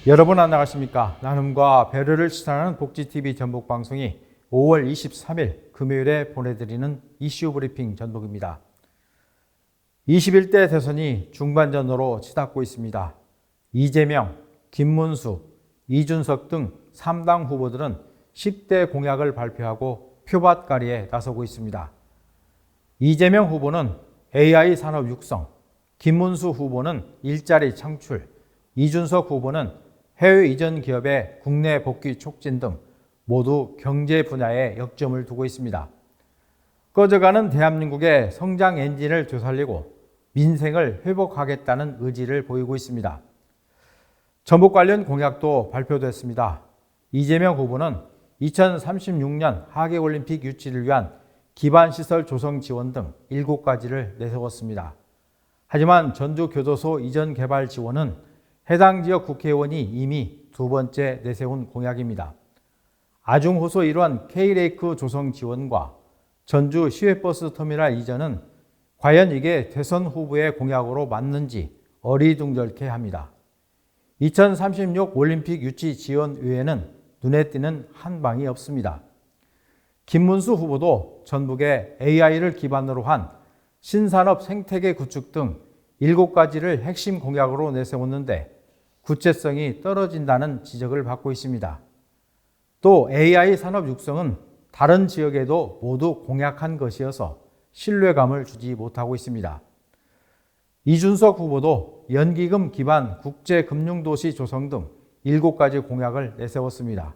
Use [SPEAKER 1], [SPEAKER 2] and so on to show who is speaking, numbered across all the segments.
[SPEAKER 1] 여러분 안녕하십니까? 나눔과 배려를 실천하는 복지TV 전북방송이 5월 23일 금요일에 보내드리는 이슈 브리핑 전북입니다. 21대 대선이 중반전으로 치닫고 있습니다. 이재명, 김문수, 이준석 등 3당 후보들은 10대 공약을 발표하고 표밭갈이에 나서고 있습니다. 이재명 후보는 AI 산업 육성, 김문수 후보는 일자리 창출, 이준석 후보는 해외 이전 기업의 국내 복귀 촉진 등 모두 경제 분야에 역점을 두고 있습니다. 꺼져가는 대한민국의 성장 엔진을 되살리고 민생을 회복하겠다는 의지를 보이고 있습니다. 전북 관련 공약도 발표됐습니다. 이재명 후보는 2036년 하계올림픽 유치를 위한 기반시설 조성 지원 등 7가지를 내세웠습니다. 하지만 전주교도소 이전 개발 지원은 해당 지역 국회의원이 이미 2번째 내세운 공약입니다. 아중호소 일원 K레이크 조성 지원과 전주 시외버스 터미널 이전은 과연 이게 대선 후보의 공약으로 맞는지 어리둥절케 합니다. 2036 올림픽 유치 지원 외에는 눈에 띄는 한 방이 없습니다. 김문수 후보도 전북에 AI를 기반으로 한 신산업 생태계 구축 등 7가지를 핵심 공약으로 내세웠는데 구체성이 떨어진다는 지적을 받고 있습니다. 또 AI 산업 육성은 다른 지역에도 모두 공약한 것이어서 신뢰감을 주지 못하고 있습니다. 이준석 후보도 연기금 기반 국제금융도시 조성 등 7가지 공약을 내세웠습니다.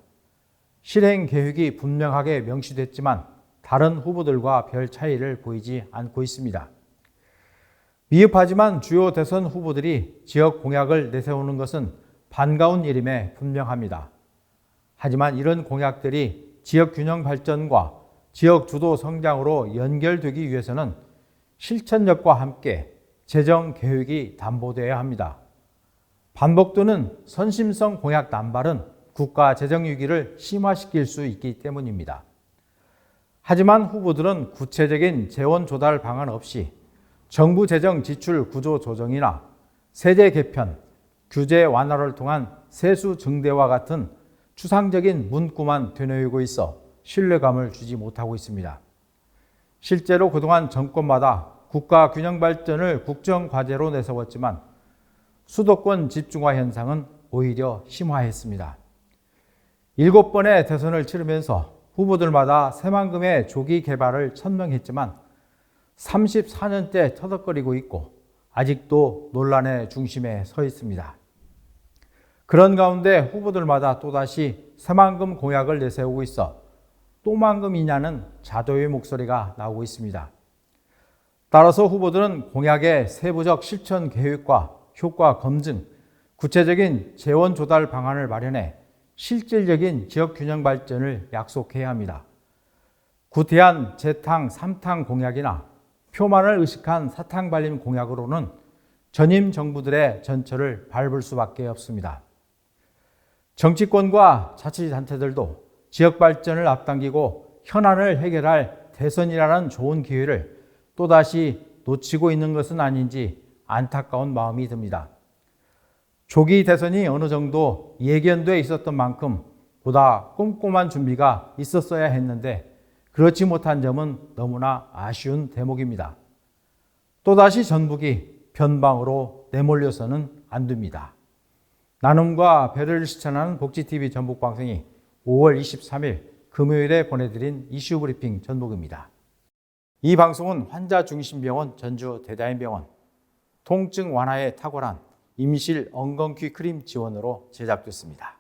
[SPEAKER 1] 실행 계획이 분명하게 명시됐지만 다른 후보들과 별 차이를 보이지 않고 있습니다. 미흡하지만 주요 대선 후보들이 지역 공약을 내세우는 것은 반가운 일임에 분명합니다. 하지만 이런 공약들이 지역 균형 발전과 지역 주도 성장으로 연결되기 위해서는 실천력과 함께 재정 계획이 담보되어야 합니다. 반복되는 선심성 공약 남발은 국가 재정 위기를 심화시킬 수 있기 때문입니다. 하지만 후보들은 구체적인 재원 조달 방안 없이 정부 재정 지출 구조 조정이나 세제 개편, 규제 완화를 통한 세수 증대와 같은 추상적인 문구만 되뇌이고 있어 신뢰감을 주지 못하고 있습니다. 실제로 그동안 정권마다 국가 균형 발전을 국정 과제로 내세웠지만 수도권 집중화 현상은 오히려 심화했습니다. 7번의 대선을 치르면서 후보들마다 새만금의 조기 개발을 천명했지만 34년째 터덕거리고 있고 아직도 논란의 중심에 서 있습니다. 그런 가운데 후보들마다 또다시 새만금 공약을 내세우고 있어 또만금이냐는 자조의 목소리가 나오고 있습니다. 따라서 후보들은 공약의 세부적 실천 계획과 효과 검증, 구체적인 재원 조달 방안을 마련해 실질적인 지역 균형 발전을 약속해야 합니다. 구태한 재탕 3탕 공약이나 표만을 의식한 사탕 발림 공약으로는 전임 정부들의 전철을 밟을 수밖에 없습니다. 정치권과 자치단체들도 지역 발전을 앞당기고 현안을 해결할 대선이라는 좋은 기회를 또다시 놓치고 있는 것은 아닌지 안타까운 마음이 듭니다. 조기 대선이 어느 정도 예견돼 있었던 만큼 보다 꼼꼼한 준비가 있었어야 했는데 그렇지 못한 점은 너무나 아쉬운 대목입니다. 또다시 전북이 변방으로 내몰려서는 안 됩니다. 나눔과 배려를 실천하는 복지TV 전북방송이 5월 23일 금요일에 보내드린 이슈 브리핑 전북입니다. 이 방송은 환자중심병원 전주 대다인병원, 통증 완화에 탁월한 임실 엉겅퀴 크림 지원으로 제작됐습니다.